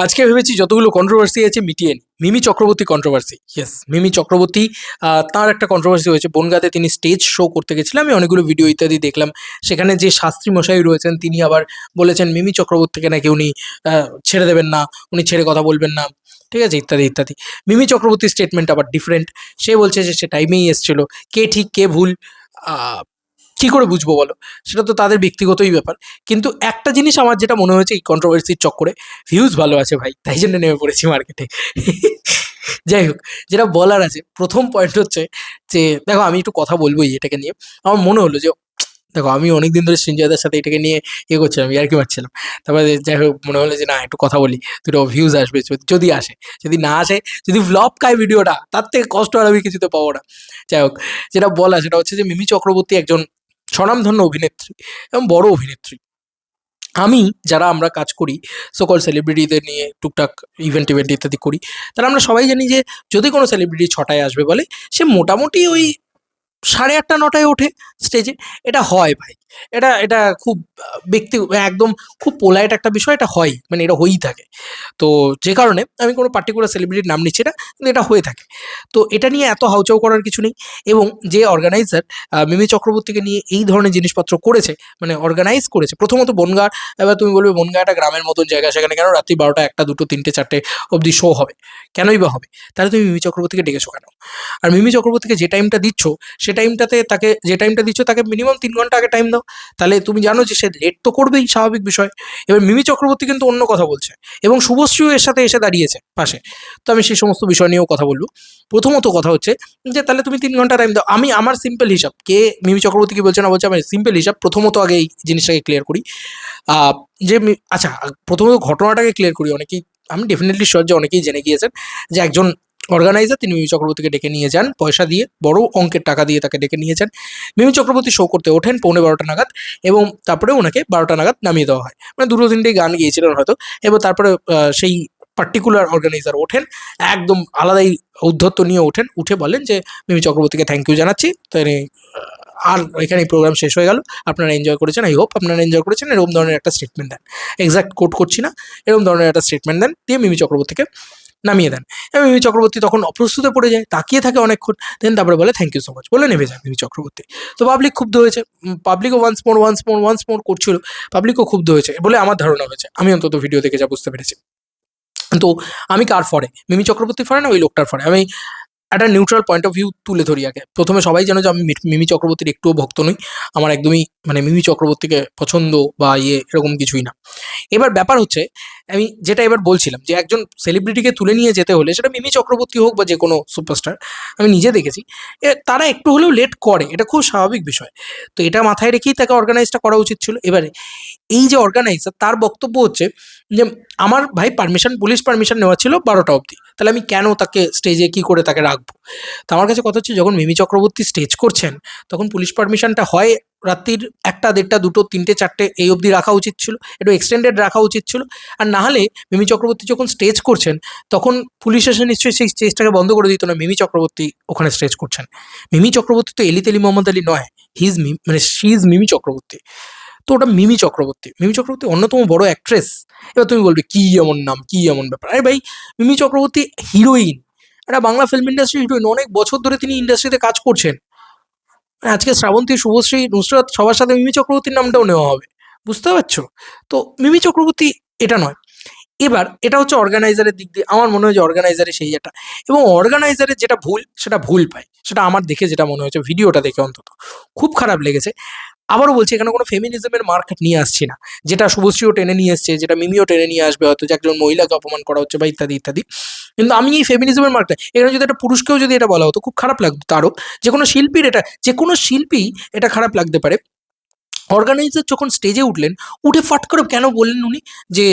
আজকে ভেবেছি যতগুলো কন্ট্রোভার্সি আছে মিটিয়ে নিই। Mimi Chakraborty controversy, yes, Mimi Chakraborty. তার একটা কন্ট্রোভার্সি হয়েছে বনগাঁতে, তিনি স্টেজ শো করতে গেছিলেন। আমি অনেকগুলো ভিডিও ইত্যাদি দেখলাম। সেখানে যে শাস্ত্রী মশাই রয়েছেন তিনি আবার বলেছেন মিমি চক্রবর্তীকে নাকি উনি ছেড়ে দেবেন না, উনি ছেড়ে কথা বলবেন না, ঠিক আছে, ইত্যাদি ইত্যাদি। মিমি চক্রবর্তীর স্টেটমেন্ট আবার ডিফারেন্ট। সে বলছে যে সে টাইমেই এসেছিল। কে ঠিক কে ভুল কি করে বুঝবো বলো? সেটা তো তাদের ব্যক্তিগতই ব্যাপার। কিন্তু একটা জিনিস আমার যেটা মনে হয়েছে এই কন্ট্রোভার্সির চক্করে, ভিউজ ভালো আছে ভাই, তাই জন্য নেমে পড়েছি মার্কেটে। যাই হোক, যেটা বলার আছে, প্রথম পয়েন্ট হচ্ছে যে দেখো, আমি একটু কথা বলবোই এটাকে নিয়ে। আমার মনে হলো যে দেখো, আমি অনেকদিন ধরে সৃঞ্জয়দার সাথে এটাকে নিয়ে করছিলাম, ইয়ার্কি মারছিলাম। তারপরে যাই হোক মনে হলো যে না, একটু কথা বলি, দুটো ভিউজ আসবে যদি আসে। যদি না আসে, যদি ফ্লপ খায় ভিডিওটা, তার থেকে কষ্ট আর আমি কিছুতে পাবো না। যাই হোক, যেটা বলা সেটা হচ্ছে যে মিমি চক্রবর্তী একজন স্বনামধন্য অভিনেত্রী এবং বড় অভিনেত্রী। যারা আমরা কাজ করি সকল সেলিব্রিটিদের নিয়ে, টুকটাক ইভেন্ট টিভেন্ট ইত্যাদি করি, তারা আমরা সবাই জানি যে যদি কোনো সেলিব্রিটি 6টায় আসবে বলে, সে মোটামুটি ওই 8:30-9টায় ওঠে স্টেজে। এটা হয় ভাই। এটা এটা খুব একদম খুব পোলাইট একটা বিষয়, এটা হয়, মানে এটা হয়েই থাকে। তো যে কারণে আমি কোনো পার্টিকুলার সেলিব্রিটির নাম নিচ্ছি না, কিন্তু এটা হয়ে থাকে। তো এটা নিয়ে এত হাউচাউ করার কিছু নেই। এবং যে অর্গানাইজার মিমি চক্রবর্তীকে নিয়ে এই ধরনের জিনিসপত্র করেছে, মানে অর্গানাইজ করেছে, প্রথমত বনগাঁ। এবার তুমি বলবে বনগাঁ একটা গ্রামের মতন জায়গা, সেখানে কেন রাত্রি 12টা, 1টা, 2টো, 3টে, 4টে অবধি শো হবে? কেনই বা হবে? তাহলে তুমি মিমি চক্রবর্তীকে ডেকেছো কেন? আর মিমি চক্রবর্তীকে যে টাইমটা দিচ্ছ, সে টাইমটাতে তাকে, যে টাইমটা দিচ্ছ তাকে মিনিমাম 3 ঘন্টা আগে টাইম দাও। তাহলে তুমি জানো যে সে লেট তো করবেই, স্বাভাবিক বিষয়। এবার মিমি চক্রবর্তী কিন্তু অন্য কথা বলছে, এবং শুভশ্রীও এর সাথে এসে দাঁড়িয়েছে পাশে। তো আমি সেই সমস্ত বিষয় নিয়েও কথা বলবো। প্রথমত কথা হচ্ছে যে তাহলে তুমি 3 ঘন্টা টাইম দাও। আমার সিম্পল হিসাব, কে মিমি চক্রবর্তী কি বলছে না বলছে, আমার সিম্পল হিসাব। প্রথমত আগে এই জিনিসটাকে ক্লিয়ার করি। আচ্ছা, প্রথমত ঘটনাটাকে ক্লিয়ার করি। আমি ডেফিনেটলি শিওর যে অনেকেই জেনে গিয়েছেন যে একজন অর্গানাইজার তিনি মিমি চক্রবর্তীকে ডেকে নিয়ে যান পয়সা দিয়ে, বড় অঙ্কের টাকা দিয়ে তাকে ডেকে নিয়ে যান। মিমি চক্রবর্তী শো করতে ওঠেন 11:45 নাগাদ, এবং তারপরে ওনাকে 12টা নাগাদ নামিয়ে দেওয়া হয়। মানে 2-3টে গান গিয়েছিলেন হয়তো। এবং তারপরে সেই পার্টিকুলার অর্গানাইজার ওঠেন, একদম আলাদাই ঔদ্ধত্য নিয়ে ওঠেন, উঠে বলেন যে মিমি চক্রবর্তীকে থ্যাংক ইউ জানাচ্ছি, তাই আর এখানে প্রোগ্রাম শেষ হয়ে গেল, আপনারা এনজয় করেছেন, আই হোপ আপনারা এনজয় করেছেন, এরকম ধরনের একটা স্টেটমেন্ট দেন। এক্সাক্ট কোট করছি না, এরকম ধরনের একটা স্টেটমেন্ট দেন, দিয়ে মিমি চক্রবর্তীকে নামিয়ে দেন। এবং মিমি চক্রবর্তী তখন অপ্রস্তুতে পড়ে যায়, তাকিয়ে থাকে অনেকক্ষণ, দেন তারপরে বলে থ্যাংক ইউ সো মাচ, বলে নেমে যায় মিমি চক্রবর্তী। তো পাবলিক ক্ষুব্ধ হয়েছে, পাবলিকও ওয়ান্স মোর করছিল, পাবলিকও ক্ষুব্ধ হয়েছে বলে আমার ধারণা হয়েছে, আমি অন্তত ভিডিও দেখে যা বুঝতে পেরেছি। তো আমি কার ফরে, মিমি চক্রবর্তীর ফরে না ওই লোকটার ফরে? আমি একটা নিউট্রাল পয়েন্ট অফ ভিউ তুলে ধরি আগে। প্রথমে সবাই জানো যে আমি মিমি চক্রবর্তীর একটুও ভক্ত নই। আমার একদমই, মানে মিমি চক্রবর্তীকে পছন্দ বা এরকম কিছুই না। এবার ব্যাপার হচ্ছে, আমি যেটা এবার বলছিলাম যে একজন সেলিব্রিটিকে তুলে নিয়ে যেতে হলে, সেটা মিমি চক্রবর্তী হোক বা যে কোনো সুপারস্টার, আমি নিজে দেখেছি তারা একটু হলেও লেট করে, এটা খুব স্বাভাবিক বিষয়। তো এটা মাথায় রেখেই তাকে অর্গানাইজটা করা উচিত ছিল। এবারে এই যে অর্গানাইজার, তার বক্তব্য হচ্ছে যে আমার ভাই পুলিশ পারমিশন নেওয়া ছিল 12টা অবধি, তাহলে আমি কেন তাকে স্টেজে কি করে তাকে রাখবো? তো আমার কাছে কথা হচ্ছে, যখন মিমি চক্রবর্তী স্টেজ করছেন, তখন পুলিশ পারমিশনটা হয় রাত্রির 1টা, 1:30, 2টো, 3টে, 4টে এই অবধি রাখা উচিত ছিল, একটু এক্সটেন্ডেড রাখা উচিত ছিল। আর না হলে মিমি চক্রবর্তী যখন স্টেজ করছেন, তখন পুলিশ এসে নিশ্চয়ই সেই স্টেজটাকে বন্ধ করে দিত না। মিমি চক্রবর্তী ওখানে স্টেজ করছেন। মিমি চক্রবর্তী তো এলি তেলি মোহাম্মদ আলী নয়, মানে শি ইজ মিমি চক্রবর্তী। তো ওটা মিমি চক্রবর্তী, মিমি চক্রবর্তী অন্যতম বড় অ্যাক্ট্রেস। এবার তুমি বলবে কি এমন নাম, কি এমন ব্যাপার? আরে ভাই, মিমি চক্রবর্তী হিরোইন, একটা বাংলা ফিল্ম ইন্ডাস্ট্রির হিরোইন, অনেক বছর ধরে তিনি ইন্ডাস্ট্রিতে কাজ করছেন। আজকে শ্রাবন্তী, শুভশ্রী, নুসরাত সবার সাথে মিমি চক্রবর্তীর নামটাও নেওয়া হবে, বুঝতে পারছো? তো মিমি চক্রবর্তী এটা নয়। এবার এটা হচ্ছে অর্গানাইজারের দিক দিয়ে, আমার মনে হয় যে অর্গানাইজারের সেই এটা, এবং অর্গানাইজারের যেটা ভুল সেটা ভুল পাই, সেটা আমার দেখে যেটা মনে হয়েছে, ভিডিওটা দেখে অন্তত খুব খারাপ লেগেছে। আবারও বলছি, এখানে কোনো ফেমিনিজমের মার্কেট নিয়ে আসছি না, যেটা শুভশ্রীও টেনে নিয়ে এসছে, যেটা মিমিও টেনে নিয়ে আসবে হয়তো, যে একজন মহিলাকে অপমান করা হচ্ছে বা ইত্যাদি ইত্যাদি। কিন্তু আমি এই ফেমিনিজমের মার্কেট, এখানে যদি একটা পুরুষকেও যদি এটা বলা হতো, খুব খারাপ লাগতো তারও। যে কোনো শিল্পী এটা খারাপ লাগতে পারে। অর্গানাইজার যখন স্টেজে উঠলেন, উঠে ফাট করে কেন বললেন উনি যে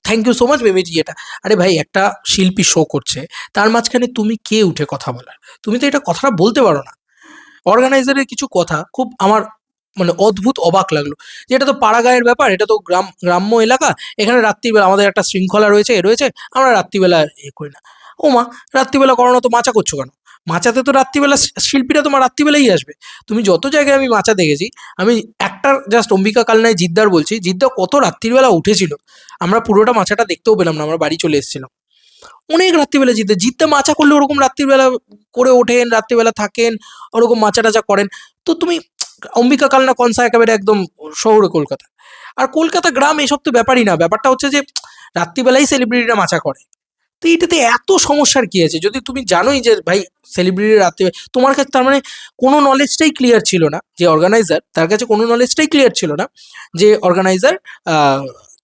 থ্যাংক ইউ সো মাচ মেমেজি এটা? আরে ভাই, একটা শিল্পী শো করছে, তার মাঝখানে তুমি কে উঠে কথা বলার? তুমি তো এটা কথাটা বলতে পারো না। অর্গানাইজারের কিছু কথা খুব আমার, মানে অদ্ভুত, অবাক লাগলো, যে এটা তো পাড়াগাঁয়ের ব্যাপার, এটা তো গ্রাম্য এলাকা, এখানে রাত্রিবেলা আমাদের একটা শৃঙ্খলা রয়েছে, আমরা রাত্রিবেলা করি না। ও মা, রাত্রিবেলা করানো তো মাচা করছো কেন? মাচাতে তো রাত্রিবেলা শিল্পীরা তোমার রাত্রিবেলাই আসবে। তুমি যত জায়গায় আমি মাচা দেখেছি, আমি একটা জাস্ট অম্বিকা কালনায় জিদ্দার বলছি, জিদ্দা কত রাত্রিবেলা উঠেছিল, আমরা পুরোটা মাচাটা দেখতেও পেলাম না, আমরা বাড়ি চলে এসেছিলাম। অনেক রাত্রিবেলা জিদ্দা জিদ্দা মাচা করলে ওরকম রাত্রিবেলা করে ওঠেন, রাত্রিবেলা থাকেন, ওরকম মাচা টাচা করেন। তো তুমি অম্বিকা কালনা কনসা একেবারে একদম শহরে কলকাতা, আর কলকাতা গ্রাম এসব তো ব্যাপারই না। ব্যাপারটা হচ্ছে যে রাত্রিবেলাই সেলিব্রিটিরা মাচা করে। তো এটাতে এত সমস্যার কি আছে? যদি তুমি জানোই যে ভাই সেলিব্রিটি রাত্রে, তোমার কাছে তার মানে কোনো নলেজটাই ক্লিয়ার ছিল না, যে অর্গানাইজার তার কাছে কোনো নলেজটাই ক্লিয়ার ছিল না যে অর্গানাইজার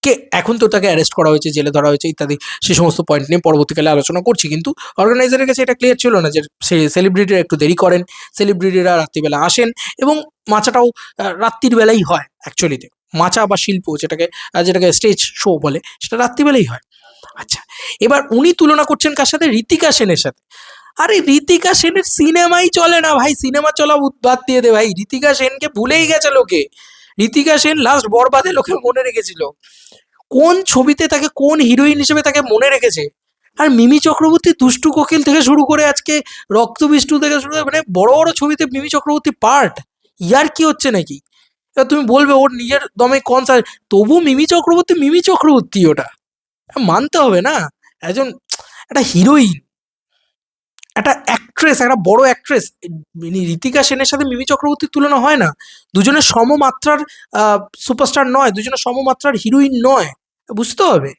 কে, এখন তো তাকে অ্যারেস্ট করা হয়েছে, জেলে ধরা হয়েছে ইত্যাদি, সে সমস্ত পয়েন্ট নিয়ে পরবর্তীকালে আলোচনা করছি। কিন্তু অর্গানাইজারের কাছে এটা ক্লিয়ার ছিল না যে সেলিব্রিটিরা একটু দেরি করেন, সেলিব্রিটিরা রাত্রিবেলা আসেন, এবং মাচাটাও রাত্রির বেলাই হয় অ্যাকচুয়ালিতে। মাচা বা শিল্প যেটাকে যেটাকে স্টেজ শো বলে, সেটা রাত্রিবেলাই হয়। আচ্ছা, এবার উনি তুলনা করছেন কার সাথে? ঋতিকা সেনের সাথে। আরে ঋতিকা সেনের সিনেমাই চলে না ভাই, সিনেমা চলা বাদ দিয়ে দে ভাই, ঋতিকা সেনকে ভুলেই গেছে লোকে। ঋতিকা সেন লাস্ট বরবাদে লোকে মনে রেখেছিল, কোন ছবিতে তাকে, কোন হিরোইন হিসেবে তাকে মনে রেখেছে। আর মিমি চক্রবর্তী দুষ্টু কোকিল থেকে শুরু করে আজকে রক্তবিষ্টু থেকে শুরু করে, মানে বড় বড় ছবিতে মিমি চক্রবর্তী পার্ট। ইয়ার কি হচ্ছে নাকি? এবার তুমি বলবে ওর নিজের দমে কনসার্ট, তবু মিমি চক্রবর্তী মিমি চক্রবর্তী, ওটা মানতে হবে না। একজন একটা হিরোইন, একটা অ্যাক্ট্রেস, একটা বড় অ্যাক্ট্রেস, ঋতিকা সেনের সাথে মিমি চক্রবর্তীর তুলনা হয় না। দুজনের সমমাত্রার সুপারস্টার নয়, দুজনের সমমাত্রার হিরোইন নয়, বুঝতে হবে।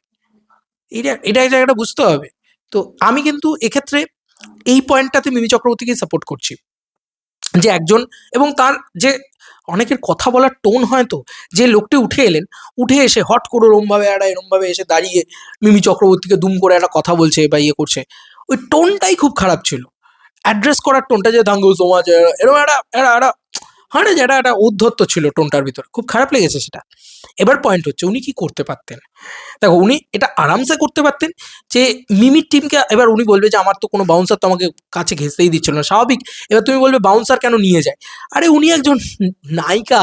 এটা এই জায়গাটা বুঝতে হবে। তো আমি কিন্তু এক্ষেত্রে এই পয়েন্টটাতে মিমি চক্রবর্তীকেই সাপোর্ট করছি, যে একজন, এবং তার যে অনেকের কথা বলার টোন হয়, তো যে লোকটি উঠে এলেন, উঠে এসে হট করে এরমভাবে একটা এরমভাবে এসে দাঁড়িয়ে মিমি চক্রবর্তীকে দুম করে একটা কথা বলছে বা ইয়ে করছে, ওই টোনটাই খুব খারাপ ছিল। অ্যাড্রেস করার টোনটা, যে দাঙ্গু সমাজ এরকম একটা একটা একটা হয় না, যে একটা একটা ঔদ্ধত্য ছিল টোনটার ভিতরে, খুব খারাপ লেগেছে সেটা। এবার পয়েন্ট হচ্ছে উনি কি করতে পারতেন। দেখো, উনি এটা আরামসে করতে পারতেন, যে মিমির টিমকে, এবার উনি বলবে যে আমার তো কোনো বাউন্সার তো আমাকে কাছে ঘেঁচতেই দিচ্ছিল না, স্বাভাবিক। এবার তুমি বলবে বাউন্সার কেন নিয়ে যায়? আরে উনি একজন নায়িকা,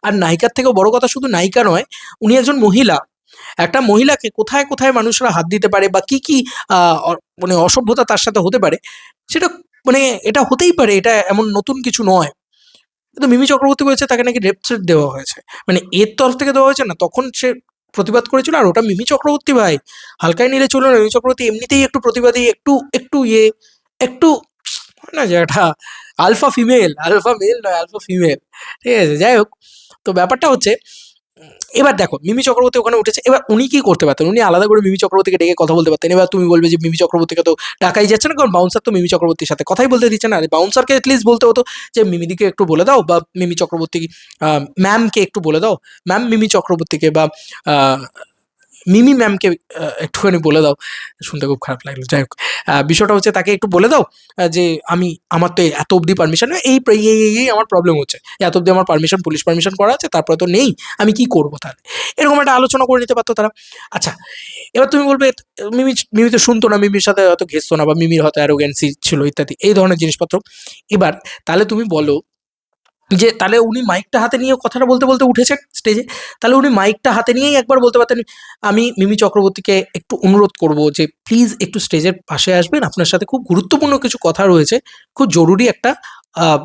আর নায়িকার থেকেও বড় কথা, শুধু নায়িকা নয়, উনি একজন মহিলা। একটা মহিলাকে কোথায় কোথায় মানুষরা হাত দিতে পারে, বা কি কি মানে অসভ্যতা তার সাথে হতে পারে, সেটা মানে এটা হতেই পারে, এটা এমন নতুন কিছু নয়। কিন্তু মিমি চক্রবর্তী বলেছে তাকে নাকি রেপ থ্রেট দেওয়া হয়েছে, মানে এর তরফ থেকে দেওয়া হয়েছে না, তখন সে প্রতিবাদ করেছিল। আর ওটা মিমি চক্রবর্তী ভাই, হালকায় নিলে চলবে না। মিমি চক্রবর্তী এমনিতেই একটু প্রতিবাদী, একটু একটু ইয়ে, একটু হয় না যে একটা আলফা ফিমেল, আলফা মেল নয়, আলফা ফিমেল। ঠিক আছে, যাই হোক। তো ব্যাপারটা হচ্ছে, এবার দেখো মিমি চক্রবর্তী ওখানে উঠেছে, এবার উনি কি করতে পারতেন? উনি আলাদা করে মিমি চক্রবর্তীকে ডেকে কথা বলতে পারতেন। এবার তুমি বলবে যে মিমি চক্রবর্তীকে তো টাকাই যাচ্ছে না, কারণ বাউন্সার তো মিমি চক্রবর্তীর সাথে কথাই বলতে দিচ্ছে না। আরে বাউন্সারকে অ্যাটলিস্ট বলতে হতো যে মিমিদিকে একটু বলে দাও, বা মিমি চক্রবর্তী ম্যামকে একটু বলে দাও, ম্যাম মিমি চক্রবর্তীকে বা আহ, মিমি ম্যামকে একটুখানি বলে দাও। শুনতে খুব খারাপ লাগলো, যাই হোক। বিষয়টা হচ্ছে তাকে একটু বলে দাও যে আমার তো এত অবধি পারমিশন, এই আমার প্রবলেম হচ্ছে, এত অবধি আমার পারমিশন, পুলিশ পারমিশন করা আছে, তারপরে তো নেই, আমি কি করবো তাহলে? এরকম একটা আলোচনা করে নিতে পারতো তারা। আচ্ছা, এবার তুমি বলবে মিমি মিমি তো শুনতো না, মিমির সাথে হয়তো ঘেসতো না, বা মিমির হয়তো অ্যারোগেন্সি ছিল ইত্যাদি এই ধরনের জিনিসপত্র। এবার তাহলে তুমি বলো যে তাহলে উনি মাইকটা হাতে নিয়ে কথাটা বলতে বলতে উঠেছেন স্টেজে, তাহলে উনি মাইকটা হাতে নিয়েই একবার বলতে পারতেন, আমি মিমি চক্রবর্তীকে একটু অনুরোধ করব যে প্লিজ একটু স্টেজের পাশে আসবেন, আপনার সাথে খুব গুরুত্বপূর্ণ কিছু কথা রয়েছে, খুব জরুরি একটা আহ,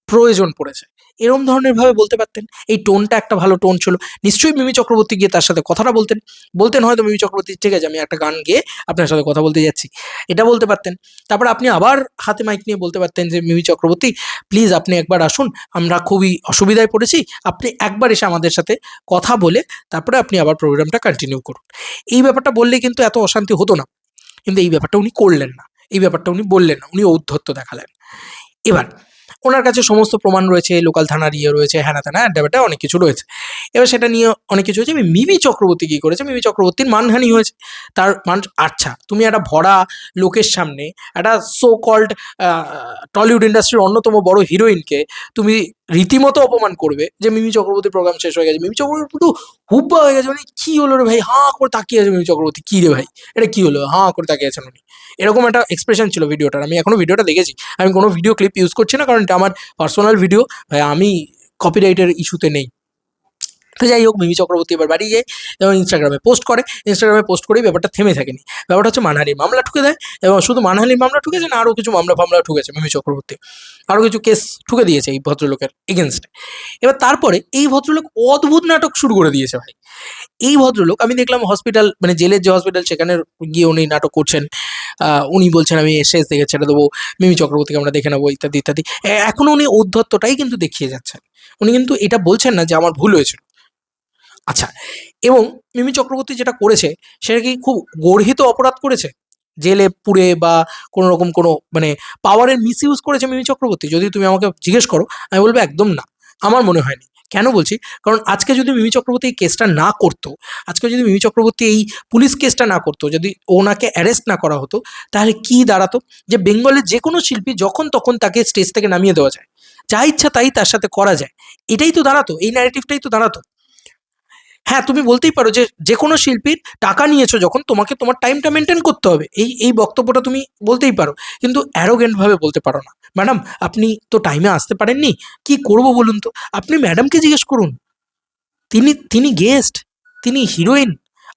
প্রয়োজন পড়েছে, এরম ধরনের ভাবে বলতে পারতেন। এই টোনটা একটা ভালো টোন ছিল। নিশ্চয়ই মিমি চক্রবর্তী গিয়ে তার সাথে কথাটা বলতেন, বলতেন হয়তো মিমি চক্রবর্তী ঠিক আছে আমি একটা গান গেয়ে আপনার সাথে কথা বলতে যাচ্ছি, এটা বলতে পারতেন। তারপর আপনি আবার হাতে মাইক নিয়ে বলতে পারতেন যে মিমি চক্রবর্তী প্লিজ আপনি একবার আসুন, আমরা খুবই অসুবিধায় পড়েছি, আপনি একবার এসে আমাদের সাথে কথা বলে তারপরে আপনি আবার প্রোগ্রামটা কন্টিনিউ করুন। এই ব্যাপারটা বললে কিন্তু এত অশান্তি হতো না। কিন্তু এই ব্যাপারটা উনি করলেন না, এই ব্যাপারটা উনি বললেন না, উনি ঔদ্ধত্য দেখালেন। এবার ওনার কাছে সমস্ত প্রমাণ রয়েছে, লোকাল থানার ইয়ে রয়েছে, হ্যানা ত্যানা ব্যাপারটা অনেক কিছু রয়েছে। এবার সেটা নিয়ে অনেক কিছু হয়েছে। মিমি চক্রবর্তী কী করেছে? মিমি চক্রবর্তীর মানহানি হয়েছে। তার মান, আচ্ছা তুমি একটা ভরা লোকের সামনে একটা সো কল্ড টলিউড ইন্ডাস্ট্রির অন্যতম বড় হিরোইনকে তুমি রীতিমতো অপমান করবে যে মিমি চক্রবর্তীর প্রোগ্রাম শেষ হয়ে গেছে, মিমি চক্রবর্তী পুরো হুব্বা হয়ে গেছে, মানে কি হলো রে ভাই, হাঁ করে তাকিয়ে আছে মিমি চক্রবর্তী, কি রে ভাই এটা কি হলো, হাঁ করে তাকিয়ে আছেন উনি, এরকম একটা এক্সপ্রেশন ছিল ভিডিওটার। আমি এখনো ভিডিওটা দেখেছি, আমি কোনো ভিডিও ক্লিপ ইউজ করছি না, কারণ এটা আমার পার্সোনাল ভিডিও, ভাই আমি কপিরাইটের ইস্যুতে নেই। তো যাই হোক, মিমি চক্রবর্তী এবার বাড়ি যায় এবং ইনস্টাগ্রামে পোস্ট করেই ব্যাপারটা থেমে থাকেনি। ব্যাপারটা হচ্ছে মানহানির মামলা ঠুকে দেয়, এবং শুধু মানহানির মামলা ঠুকেছে না, আরও কিছু মামলা ফামলা ঠুকেছে মিমি চক্রবর্তী, আরও কিছু কেস ঠুকে দিয়েছে এই ভদ্রলোকের এগেনস্টে। এবার তারপরে এই ভদ্রলোক অদ্ভুত নাটক শুরু করে দিয়েছে ভাই। এই ভদ্রলোক, আমি দেখলাম হসপিটাল, মানে জেলের যে হসপিটাল, সেখানে গিয়ে উনি নাটক করছেন। উনি বলছেন আমি শেষ দেখে ছেড়ে দেবো, মিমি চক্রবর্তীকে আমরা দেখে নেবো, ইত্যাদি ইত্যাদি। এখনও উনি ঔদ্ধত্যটাই কিন্তু দেখিয়ে যাচ্ছেন। উনি কিন্তু এটা বলছেন না যে আমার ভুল হয়েছিল। আচ্ছা, এবং মিমি চক্রবর্তী যেটা করেছে সেটা কি খুব গর্হিত অপরাধ করেছে? জেলে পুরে বা কোনো রকম কোনো মানে পাওয়ারের মিসইউজ করেছে মিমি চক্রবর্তী? যদি তুমি আমাকে জিজ্ঞেস করো, আমি বলবো একদম না। আমার মনে হয়নি। কেন বলছি? কারণ আজকে যদি মিমি চক্রবর্তী এই কেসটা না করতো, আজকে যদি মিমি চক্রবর্তী এই পুলিশ কেসটা না করতো, যদি ওনাকে অ্যারেস্ট না করা হতো, তাহলে কি দাঁড়াতো? যে বেঙ্গলের যে কোনো শিল্পী যখন তখন তাকে স্টেজ থেকে নামিয়ে দেওয়া যায়। যা ইচ্ছা তাই তার সাথে করা যায়। এটাই তো দাঁড়াতো, এই ন্যারেটিভটাই তো দাঁড়াতো। হ্যাঁ, তুমি বলতেই পারো যে, যেকোনো শিল্পীর টাকা নিয়েছো যখন, তোমাকে তোমার টাইমটা মেইনটেইন করতে হবে। এই বক্তব্যটা তুমি বলতেই পারো। কিন্তু অ্যারোগেন্ট ভাবে বলতে পারো না। ম্যাডাম, আপনি তো টাইমে আসতে পারেননি। কি করব বলুন তো? আপনি ম্যাডামকে জিজ্ঞেস করুন। তিনি গেস্ট, তিনি হিরোইন।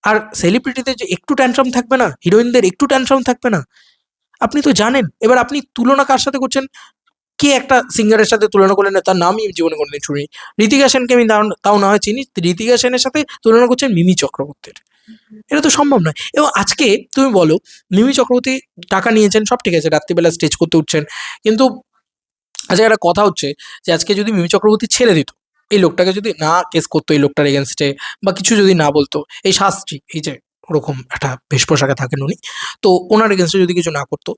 আর সেলিব্রিটিদের যে একটু ট্যানট্রাম থাকবে না? হিরোইনদের একটু ট্যানট্রাম থাকবে না? আপনি তো জানেন। এবার আপনি তুলনা কার সাথে করছেন? কে একটা সিঙ্গারের সাথে তুলনা করলেন, তার নামই জীবনে কোনোদিন শুনিনি। ঋতিকা সেনকে আমি তাও না হয় চিনি। ঋতিকা সেনের সাথে তুলনা করছেন মিমি চক্রবর্তীর। এটা তো সম্ভব নয়। এবং আজকে তুমি বলো, মিমি চক্রবর্তী টাকা নিয়েছেন, সব ঠিক আছে, রাত্রিবেলা স্টেজ করতে উঠছেন। কিন্তু আজকে একটা কথা হচ্ছে যে, আজকে যদি মিমি চক্রবর্তী ছেড়ে দিত, এই লোকটাকে যদি না কেস করতো এই লোকটার এগেনস্টে, বা কিছু যদি না বলতো, এই শাস্ত্রী, এই যে ওরকম একটা বেশ পোশাকে থাকেন উনি, তো ওনার এগেনস্টে যদি কিছু না করতো,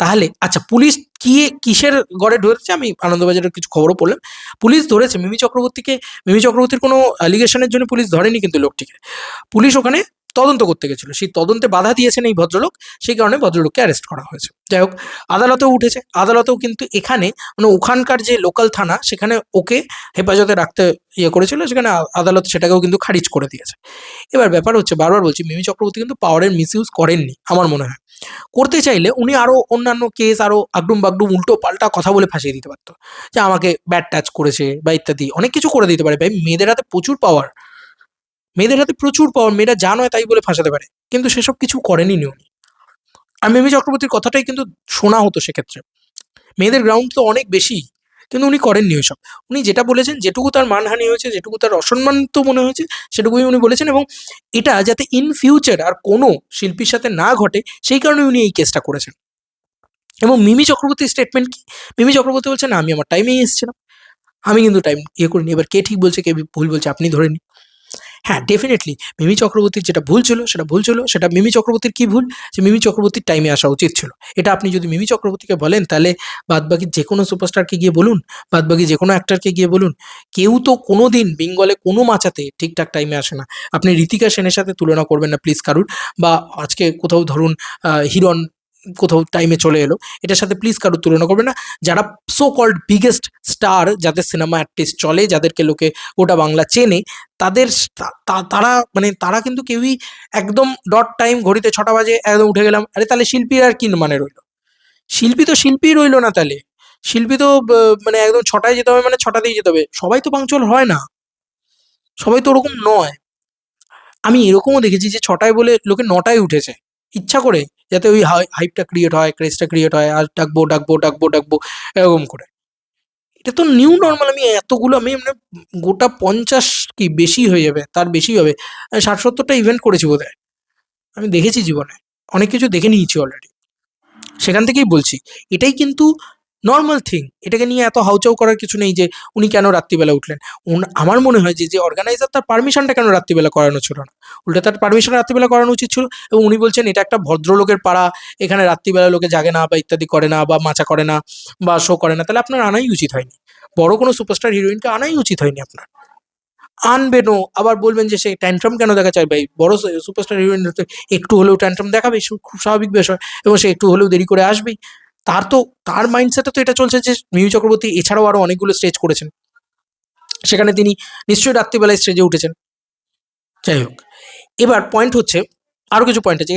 তাহলে আচ্ছা, পুলিশ কি কিসের গড়ে ধরেছে? আমি আনন্দবাজারের কিছু খবরও পড়লাম। পুলিশ ধরেছে মিমি চক্রবর্তীর কোনো অ্যালিগেশনের জন্য পুলিশ ধরেনি কিন্তু লোকটিকে। পুলিশ ওখানে তদন্ত করতে গেছিল, সেই তদন্তে বাধা দিয়েছেন এই ভদ্রলোক, সেই কারণে ভদ্রলোককে অ্যারেস্ট করা হয়েছে। যাই হোক, আদালতেও উঠেছে, আদালতেও কিন্তু এখানে মানে ওখানকার যে লোকাল থানা, সেখানে ওকে হেফাজতে রাখতে করেছিল, সেখানে আদালত সেটাকেও কিন্তু খারিজ করে দিয়েছে। এবার ব্যাপার হচ্ছে, বারবার বলছি, মিমি চক্রবর্তী কিন্তু পাওয়ারের মিসইউজ করেননি আমার মনে হয়। করতে চাইলে উনি আরো অন্যান্য কেস, আরো আগডুম বাগডুম উল্টো পাল্টা কথা বলে ফাঁসিয়ে দিতে পারতো, যে আমাকে ব্যাড টাচ করেছে বা ইত্যাদি অনেক কিছু করে দিতে পারে। ভাই, মেয়েদের হাতে প্রচুর পাওয়ার, মেয়েরা যা নয় তাই বলে ফাঁসাতে পারে, কিন্তু সেসব কিছু করেনি উনি। আর মিমি চক্রবর্তীর কথাটাই কিন্তু শোনা হতো সেক্ষেত্রে। মেয়েদের গ্রাউন্ড তো অনেক বেশি, কিন্তু উনি করেননি ওইসব। উনি যেটা বলেছেন, যেটুকু তার মানহানি হয়েছে, যেটুকু তার অসম্মানিত মনে হয়েছে, সেটুকুই উনি বলেছেন, এবং এটা যাতে ইন ফিউচার আর কোনো শিল্পীর সাথে না ঘটে, সেই কারণে উনি এই কেসটা করেছেন। এবং মিমি চক্রবর্তীর স্টেটমেন্ট কি? মিমি চক্রবর্তী বলছেন, আমি আমার টাইমেই এসেছিলাম, আমি কিন্তু টাইম করিনি। এবার কে ঠিক বলছে কে ভুল বলছে আপনি ধরে নিন। হ্যাঁ, ডেফিনিটলি মিমি চক্রবর্তীর যেটা ভুল ছিল সেটা ভুল ছিল। সেটা মিমি চক্রবর্তীর কি ভুল? যে মিমি চক্রবর্তীর টাইমে আসা উচিত ছিল। এটা আপনি যদি মিমি চক্রবর্তীকে বলেন, তাহলে বাদবাকি যেকোনো সুপারস্টারকে গিয়ে বলুন, বাদবাকি যেকোনো অ্যাক্টরকে গিয়ে বলুন। কেউ তো কোনোদিন বেঙ্গলে কোনো মাচাতে ঠিকঠাক টাইমে আসে না। আপনি ঋতিকা সেনের সাথে তুলনা করবেন না প্লিজ কারুর। বা আজকে কোথাও ধরুন হিরণ কোথাও টাইমে চলে এলো, এটার সাথে প্লিজ কারুর তুলনা করবেন না। যারা সো কল্ড বিগেস্ট স্টার, যাদের সিনেমা অ্যাটলিস্ট চলে, যাদেরকে লোকে গোটা বাংলা চেনে, তাদের তারা কিন্তু কেউই একদম ডট টাইম, ঘড়িতে ৬টা বাজে একদম উঠে গেলাম। আরে তাহলে শিল্পীর আর কি মানে রইল? শিল্পী তো শিল্পীই রইল না তাহলে। শিল্পী তো মানে একদম ৬টায় যেতে হবে মানে ৬টাতেই যেতে হবে। সবাই তো পাংচুয়াল হয় না। সবাই তো ওরকম নয়। আমি এরকমও দেখেছি যে ৬টায় বলে লোকে ৯টায় উঠেছে। ইচ্ছা করে, যাতে ওই হাইপটা ক্রিয়েট হয়, ক্রেজটা ক্রিয়েট হয়, আর ডাকবো এরকম করে। এটা তো নিউ নরমাল। আমি মানে গোটা ৫০ কি বেশি হয়ে যাবে, তার বেশি হবে। ৬০-৭০ টা ইভেন্ট করেছি বোধহয়। আমি দেখেছি জীবনে। অনেক কিছু দেখে নিয়েছি অলরেডি। সেখান থেকেই বলছি, এটাই কিন্তু নরমাল থিং। এটাকে নিয়ে এত হাউচাউ করার কিছু নেই যে উনি কেন রাত্রিবেলা উঠলেন। আমার মনে হয় যে অর্গানাইজার, তার পারমিশনটা কেন রাত্রিবেলা করানো ছিল না? উল্টে তার পারমিশন রাত্রিবেলা করানো উচিত ছিল। এবং উনি বলছেন এটা একটা ভদ্রলোকের পাড়া, এখানে রাত্রিবেলা লোকে জাগে না বা ইত্যাদি করে না বা মাচা করে না বা শো করে না। তাহলে আপনার আনাই উচিত হয়নি। বড় কোনো সুপারস্টার হিরোইনকে আনাই উচিত হয়নি আপনার। আনবেনও, আবার বলবেন যে সে ট্যান্ট্রাম কেন দেখা চায়? ভাই, বড় সুপারস্টার হিরোইনরা তো একটু হলেও ট্যান্ট্রাম দেখাবে, খুব স্বাভাবিক বিষয়। এবং সে একটু হলেও দেরি করে আসবেই। তার মাইন্ডসেটে তো এটা চলছে যে মিমি চক্রবর্তী এছাড়াও আরো অনেকগুলো স্টেজ করেছেন, সেখানে তিনি নিশ্চয়ই রাত্রিবেলায় স্টেজে উঠেছেন। যাই হোক, এবার পয়েন্ট হচ্ছে, আরও কিছু পয়েন্ট আছে,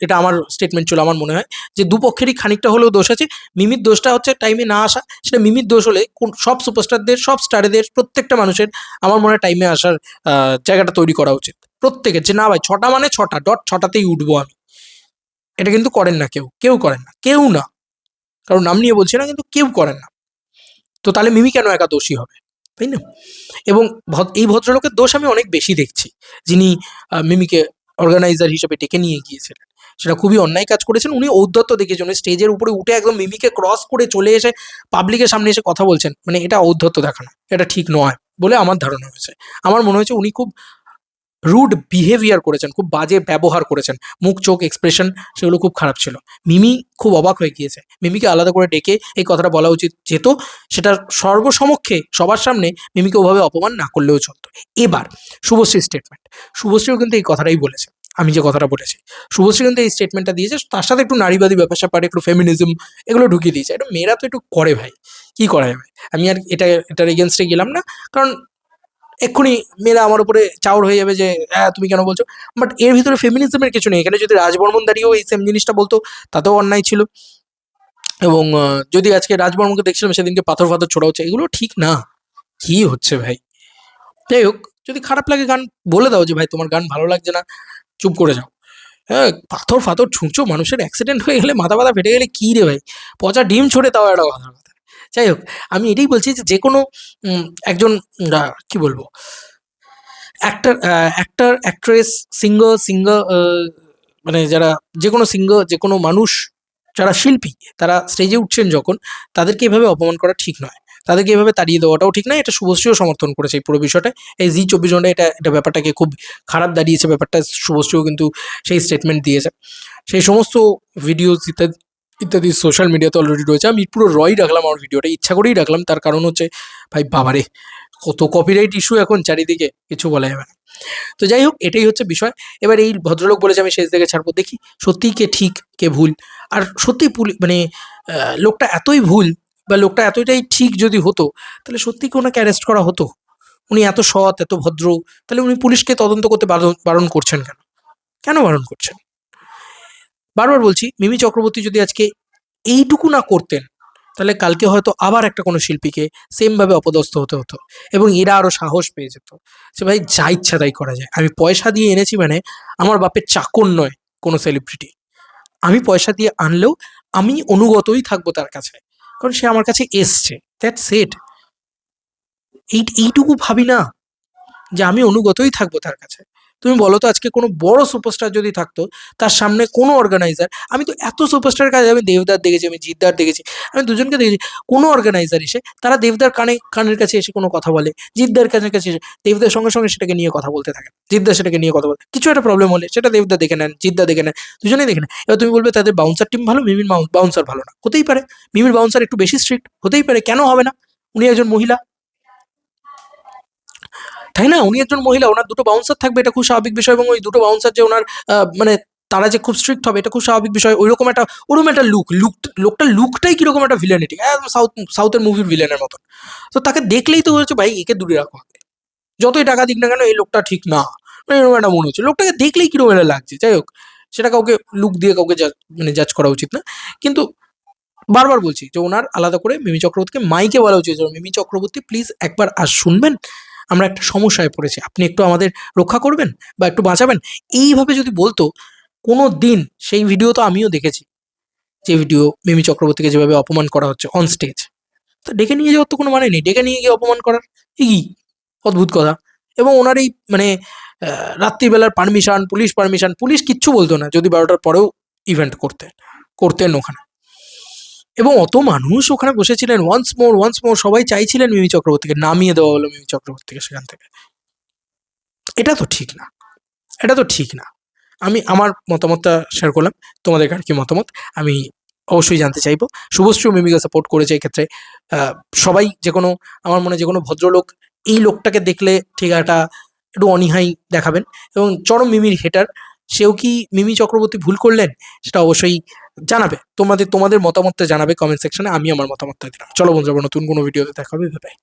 এটা আমার স্টেটমেন্ট ছিল। আমার মনে হয় যে দুপক্ষেরই খানিকটা হলেও দোষ আছে। মিমির দোষটা হচ্ছে টাইমে না আসা, সেটা মিমির দোষ হলে সব সুপারস্টারদের, সব স্টারেদের, প্রত্যেকটা মানুষের আমার মনে হয় টাইমে আসার জায়গাটা তৈরি করা উচিত প্রত্যেকের, যে না ভাই 6টা মানে 6টা, ডট 6টাতেই উঠবো আমি। এটা কিন্তু করেন না কেউ করেন না, কেউ না, কারণ নাম নিয়ে বলছি না, কিন্তু কেউ করেন না। তো তাহলে মিমি কেন একা দোষী হবে, তাই না? এবং এই ভদ্রলোকের দোষ আমি অনেক বেশি দেখছি, যিনি মিমিকে অর্গানাইজার হিসেবে ডেকে নিয়ে গিয়েছিলেন। সেটা খুবই অন্যায় কাজ করেছেন। উনি ঔদ্ধত্য দেখিয়েছেন, স্টেজের উপরে উঠে একদম মিমিকে ক্রস করে চলে এসে পাবলিকের সামনে এসে কথা বলছেন, মানে এটা ঔদ্ধত্য দেখানো, এটা ঠিক নয় বলে আমার ধারণা হয়েছে। আমার মনে হয়েছে উনি খুব রুড বিহেভিয়ার করেছেন, খুব বাজে ব্যবহার করেছেন, মুখ চোখ এক্সপ্রেশন সেগুলো খুব খারাপ ছিল। মিমি খুব অবাক হয়ে গিয়েছে, মিমিকে আলাদা করে ডেকে এই কথাটা বলা উচিত যেত, সেটা সর্বসমক্ষে সবার সামনে মিমিকে ওভাবে অপমান না করলেও চলতো। এবার শুভশ্রীর স্টেটমেন্ট, শুভশ্রীও কিন্তু এই কথাটাই বলেছে, আমি যে কথাটা বলেছি, শুভশ্রী কিন্তু এই স্টেটমেন্টটা দিয়েছে, তার সাথে একটু নারীবাদী ব্যাপার স্যাপার, একটু ফেমিনিজম এগুলো ঢুকিয়ে দিয়েছে। এটা মেয়েরা তো একটু করে ভাই, কি করা যাবে। আমি আর এটার এগেনস্টে গেলাম না, কারণ এক্ষুনি মেয়েরা আমার উপরে চাউর হয়ে যাবে যে হ্যাঁ তুমি কেন বলছো। বাট এর ভিতরে ফেমিনিজমের কিছু নেই। এখানে যদি রাজবর্মন দাঁড়িয়েও এই সেম জিনিসটা বলতো তাতেও অন্যায় ছিল। এবং যদি আজকে রাজবর্মনকে দেখছিলাম সেদিনকে পাথর ফাথর ছোড়া হচ্ছে, এগুলো ঠিক না। কি হচ্ছে ভাই? যাই হোক, যদি খারাপ লাগে গান বলে দাও যে ভাই তোমার গান ভালো লাগছে না, চুপ করে যাও। হ্যাঁ, পাথর ফাথর ছুঁচো, মানুষের অ্যাক্সিডেন্ট হয়ে গেলে, মাথা ব্যথা ফেটে গেলে কী রে ভাই, পচা ডিম ছড়ে তাও একটা কথা। যাই হোক, আমি এটাই বলছি যে কোনো একজন কি বলবো, অ্যাক্টর, অ্যাক্ট্রেস, সিঙ্গার, মানে যারা যে কোনো সিঙ্গার, যে কোনো মানুষ যারা শিল্পী, তারা স্টেজে উঠছেন যখন, তাদেরকে এভাবে অপমান করা ঠিক নয়, তাদেরকে এভাবে তাড়িয়ে দেওয়াটাও ঠিক নয়। এটা শুভশ্রীও সমর্থন করেছে এই পুরো বিষয়টা। এই জি 24 ঘন্টা এটা ব্যাপারটাকে খুব খারাপ দাঁড়িয়েছে ব্যাপারটা, শুভশ্রীও কিন্তু সেই স্টেটমেন্ট দিয়েছে। সেই সমস্ত ভিডিওস ইত্যাদি ইত্যাদি সোশ্যাল মিডিয়াতে অলরেডি রয়েছে। আমি পুরো রাখলাম আমার ভিডিওটা, ইচ্ছা করেই রাখলাম, তার কারণ হচ্ছে ভাই বাবারে কত কপিরাইট ইস্যু এখন চারিদিকে, কিছু বলা যাবে না। তো যাই হোক, এটাই হচ্ছে বিষয়। এবার এই ভদ্রলোক বলেছে আমি শেষ দিকে ছাড়বো, দেখি সত্যিই কে ঠিক কে ভুল। আর সত্যিই মানে লোকটা এতই ভুল বা লোকটা এতটাই ঠিক যদি হতো, তাহলে সত্যিই কি ওনাকে অ্যারেস্ট করা হতো? উনি এত সৎ, এত ভদ্র, তাহলে উনি পুলিশকে তদন্ত করতে বারণ করছেন কেন? কেন বারণ করছেন? বারবার বলছি, মিমি চক্রবর্তী যদি আজকে এইটুকু না করতেন, তাহলে কালকে হয়তো আবার একটা কোনো শিল্পীকে সেমভাবে অপদস্থ হতে হতো, এবং এরা আরও সাহস পেয়ে যেত যে ভাই যা ইচ্ছা তাই করা যায়। আমি পয়সা দিয়ে এনেছি মানে আমার বাপের চাকর নয় কোনো সেলিব্রিটি। আমি পয়সা দিয়ে আনলেও আমি অনুগতই থাকবো তার কাছে, কারণ সে আমার কাছে এসছে, দ্যাটস ইট। এইটুকু ভাবি না যে আমি অনুগতই থাকবো তার কাছে? তুমি বলো তো, আজকে কোনো বড় সুপারস্টার যদি থাকতো, তার সামনে কোনো অর্গানাইজার, আমি তো এত সুপারস্টারের কাছে, আমি দেবদার দেখেছি, আমি জিদ্দার দেখেছি, আমি দুজনকে দেখেছি, কোনো অর্গানাইজার এসে তারা দেবদার কানের কাছে এসে কোনো কথা বলে, জিদ্দার কানের কাছে এসে দেবদার সঙ্গে সঙ্গে সেটাকে নিয়ে কথা বলতে থাকে, জিদ্দার সেটাকে নিয়ে কথা বলে, কিছু একটা প্রবলেম হলে সেটা দেবদা দেখে নেন, জিদ্দা দেখে নেন, দুজনেই দেখে নেন। এবার তুমি বলবে তাদের বাউন্সার টিম ভালো, মিমির বাউন্সার ভালো না, হতেই পারে। মিমির বাউন্সার একটু বেশি স্ট্রিক্ট, হতেই পারে, কেন হবে না? উনি একজন মহিলা, তাই না? উনি একজন মহিলা, ওনার দুটো বাউন্সার থাকবে, এটা খুব স্বাভাবিক বিষয়। এবং ওই দুটো বাউন্সার যে ওনার মানে তারা যে খুব স্ট্রিক্ট হবে, এটা খুব স্বাভাবিক বিষয়। ওইরকম একটা ওরকম একটা লোকটার লুকটাই কিরকম একটা ভিলেনিটি, একদম সাউথের মুভির ভিলেনের মতন। তো তাকে দেখলেই তো হচ্ছে ভাই একে দূরে রাখা হবে, যতই টাকা দিক না কেন এই লোকটা ঠিক না, মানে এরকম একটা মনে হচ্ছে। লোকটাকে দেখলেই কিরকম একটা লাগছে। যাই হোক, সেটা কাউকে লুক দিয়ে কাউকে মানে জাজ করা উচিত না। কিন্তু বারবার বলছি যে ওনার আলাদা করে মিমি চক্রবর্তীকে মাইকে বলা উচিত, মিমি চক্রবর্তী প্লিজ একবার শুনবেন, আমরা একটা সমস্যায় পড়েছি, আপনি একটু আমাদের রক্ষা করবেন বা একটু বাঁচাবেন। এইভাবে যদি বলতো, কোনো দিন, সেই ভিডিও তো আমিও দেখেছি, যে ভিডিও মিমি চক্রবর্তীকে যেভাবে অপমান করা হচ্ছে অন স্টেজ, তা ডেকে নিয়ে যাওয়ার তো কোনো মানে নেই, ডেকে নিয়ে গিয়ে অপমান করার, কি অদ্ভুত কথা। এবং ওনার এই মানে রাত্রিবেলার পারমিশন, পুলিশ কিচ্ছু বলতো না যদি 12টার পরেও ইভেন্ট করতেন ওখানে। এবং অত মানুষ ওখানে বসেছিলেন, ওয়ান্স মোর সবাই চাইছিলেন মিমি চক্রবর্তীকে নামিয়ে দেওয়া হলো, মিমি চক্রবর্তীকে সেখান থেকে। এটা তো ঠিক না, এটা তো ঠিক না। আমি আমার মতামতটা শেয়ার করলাম, তোমাদের আর কি মতামত আমি অবশ্যই জানতে চাইবো। শুভশ্রী মিমিকে সাপোর্ট করেছে এক্ষেত্রে। সবাই যে কোনো, আমার মনে হয় যে কোনো ভদ্রলোক এই লোকটাকে দেখলে ঠিক একটু অনীহাই দেখাবেন। এবং চরম মিমির হেটার, সেও কি মিমি চক্রবর্তী ভুল করলেন সেটা অবশ্যই জানাবে। তোমাদের মতামতটা জানাবে কমেন্ট সেকশনে, আমি আমার মতামতটা দিলাম। চলো বন্ধুরা, নতুন কোনো ভিডিওতে দেখা হবে, বাই।